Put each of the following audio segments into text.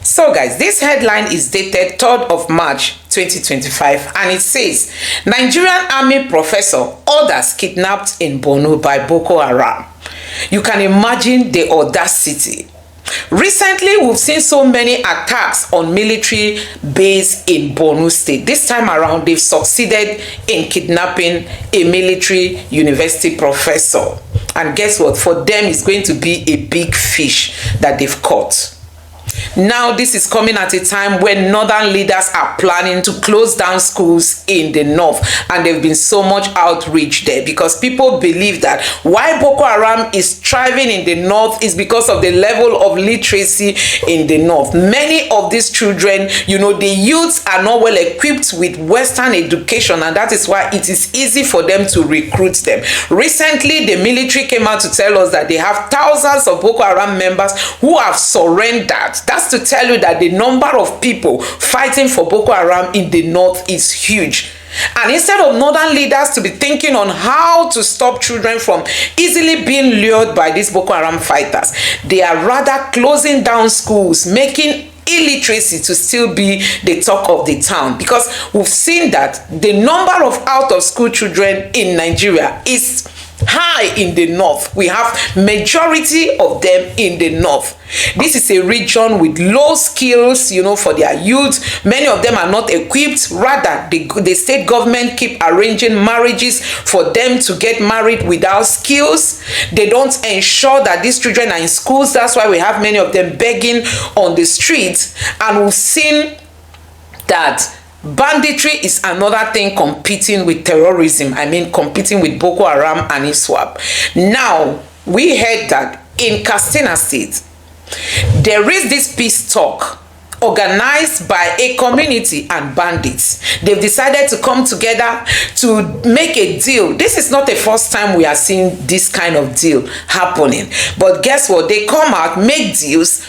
So guys, this headline is dated 3rd of March 2025 and it says Nigerian Army Professor orders kidnapped in Borno by Bökö Haräm. You can imagine the audacity. Recently, we've seen so many attacks on military base in Borno State. This time around, they've succeeded in kidnapping a military university professor. And guess what? For them, it's going to be a big fish that they've caught. Now, this is coming at a time when northern leaders are planning to close down schools in the north, and there's been so much outreach there because people believe that why Bökö Haräm is thriving in the north is because of the level of literacy in the north. Many of these children, the youths are not well equipped with Western education, and that is why it is easy for them to recruit them. Recently, the military came out to tell us that they have thousands of Bökö Haräm members who have surrendered. That's to tell you that the number of people fighting for Bökö Haräm in the north is huge. And instead of northern leaders to be thinking on how to stop children from easily being lured by these Bökö Haräm fighters, they are rather closing down schools, making illiteracy to still be the talk of the town, because we've seen that the number of out-of-school children in Nigeria is high in the north. We have majority of them in the north. This is a region with low skills, for their youth. Many of them are not equipped. Rather, the state government keep arranging marriages for them to get married without skills. They don't ensure that these children are in schools. That's why we have many of them begging on the streets. And we've seen that banditry is another thing competing with terrorism. Competing with Boko Haram and ISWAP. Now, we heard that in Katsina State, there is this peace talk organized by a community and bandits. They've decided to come together to make a deal. This is not the first time we are seeing this kind of deal happening. But guess what? They come out, make deals.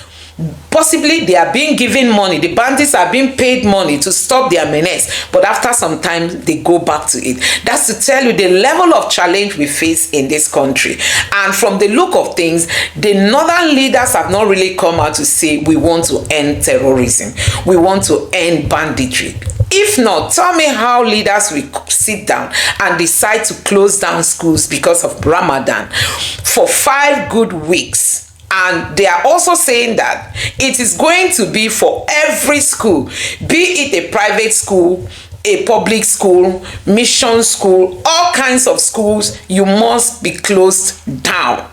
Possibly they are being given money. The bandits are being paid money to stop their menace, but after some time they go back to it. That's to tell you the level of challenge we face in this country. And from the look of things, the northern leaders have not really come out to say we want to end terrorism, we want to end banditry. If not, tell me how leaders will sit down and decide to close down schools because of Ramadan for 5 good weeks. And they are also saying that it is going to be for every school, be it a private school, a public school, mission school, all kinds of schools, you must be closed down.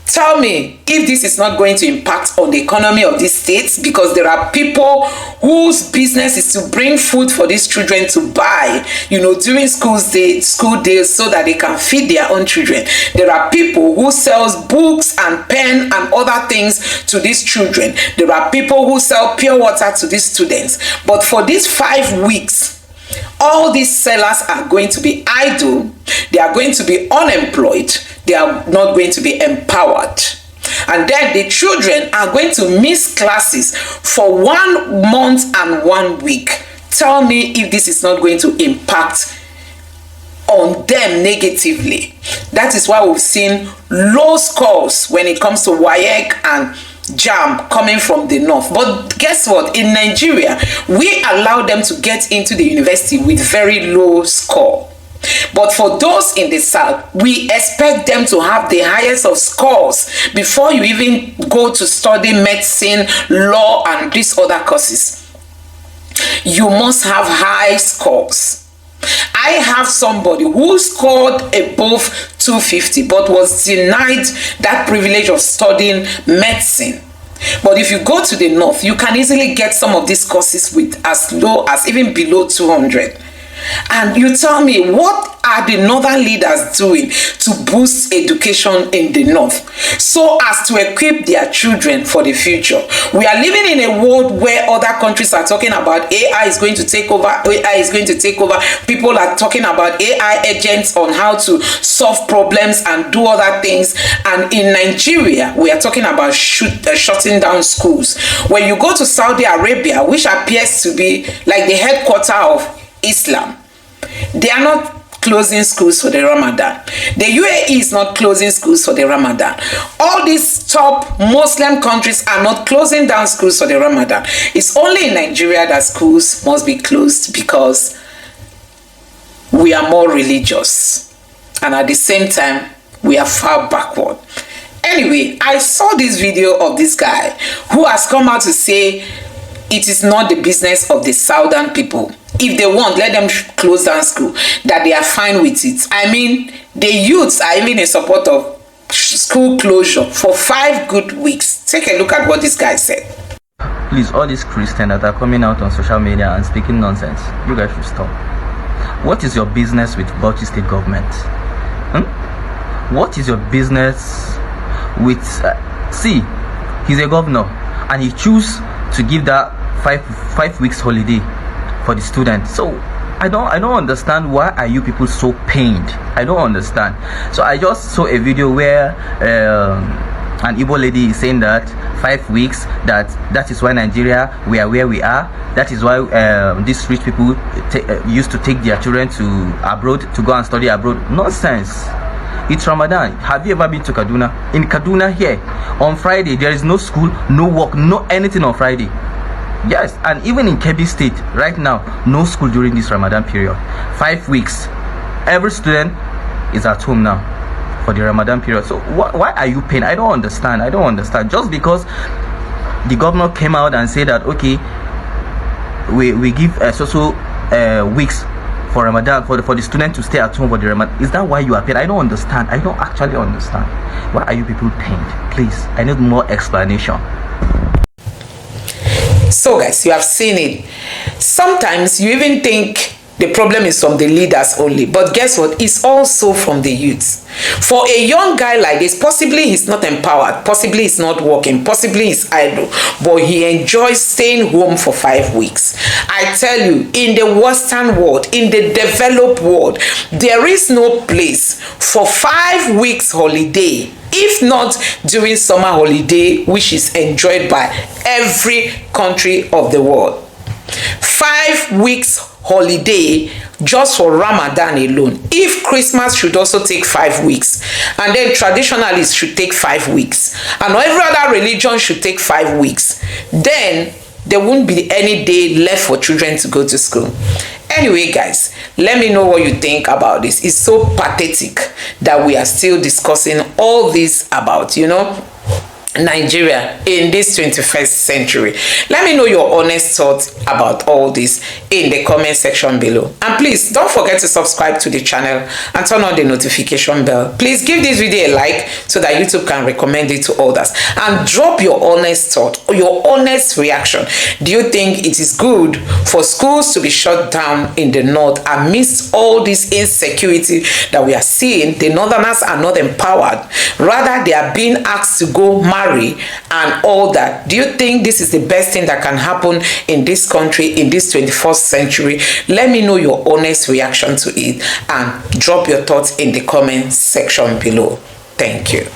Tell me if this is not going to impact on the economy of these states, because there are people whose business is to bring food for these children to buy, during school days so that they can feed their own children. There are people who sells books and pen and other things to these children. There are people who sell pure water to these students. But for these 5 weeks, all these sellers are going to be idle. They are going to be unemployed. They are not going to be empowered. And then the children are going to miss classes for 1 month and 1 week. Tell me if this is not going to impact on them negatively. That is why we've seen low scores when it comes to WAEC and JAM coming from the north. But guess what? In Nigeria, we allow them to get into the university with very low score. But for those in the south, we expect them to have the highest of scores before you even go to study medicine, law, and these other courses. You must have high scores. I have somebody who scored above 250 but was denied that privilege of studying medicine. But if you go to the north, you can easily get some of these courses with as low as even below 200. And you tell me, what are the northern leaders doing to boost education in the north so as to equip their children for the future? We are living in a world where other countries are talking about AI is going to take over, AI is going to take over. People are talking about AI agents on how to solve problems and do other things. And in Nigeria, we are talking about shutting down schools. When you go to Saudi Arabia, which appears to be like the headquarters of Islam, they are not closing schools for the Ramadan. The UAE is not closing schools for the Ramadan. All these top Muslim countries are not closing down schools for the Ramadan. It's only in Nigeria that schools must be closed because we are more religious. And at the same time, we are far backward. Anyway, I saw this video of this guy who has come out to say it is not the business of the southern people. If they want, let them close down school, that they are fine with it. I mean, the youths are even in support of school closure for 5 good weeks. Take a look at what this guy said. Please, all these Christians that are coming out on social media and speaking nonsense, you guys should stop. What is your business with Bauchi State government? What is your business with see, he's a governor and he choose to give that five weeks holiday for the student. So I don't understand, why are you people so pained? I don't understand. So I just saw a video where an Igbo lady is saying that 5 weeks, that is why Nigeria, we are where we are. That is why these rich people used to take their children to abroad to go and study abroad. Nonsense. It's Ramadan. Have you ever been to Kaduna? In Kaduna here, on Friday, there is no school, no work, no anything on Friday. Yes, and even in Kebbi State, right now, no school during this Ramadan period. 5 weeks. Every student is at home now for the Ramadan period. So why are you paying? I don't understand. I don't understand. Just because the governor came out and said that, okay, we give weeks for Ramadan, for the student to stay at home for the Ramadan. Is that why you are paid? I don't understand. I don't actually understand. Why are you people pained? Please, I need more explanation. So guys, you have seen it. Sometimes you even think the problem is from the leaders only, but guess what? It's also from the youths. For a young guy like this, possibly he's not empowered, possibly he's not working, possibly he's idle, but he enjoys staying home for 5 weeks. I tell you, in the Western world, in the developed world, there is no place for 5 weeks holiday, if not during summer holiday, which is enjoyed by every country of the world. 5 weeks holiday just for Ramadan alone. If Christmas should also take 5 weeks, and then traditionalists should take 5 weeks, and every other religion should take 5 weeks, then there won't be any day left for children to go to school. Anyway guys, let me know what you think about this. It's so pathetic that we are still discussing all this about, Nigeria in this 21st century. Let me know your honest thoughts about all this in the comment section below. And please don't forget to subscribe to the channel and turn on the notification bell. Please give this video a like so that YouTube can recommend it to others. And drop your honest thought or your honest reaction. Do you think it is good for schools to be shut down in the north amidst all this insecurity that we are seeing? The northerners are not empowered. Rather, they are being asked to go marry and all that. Do you think this is the best thing that can happen in this country in this 21st century? Let me know your honest reaction to it and drop your thoughts in the comment section below. Thank you.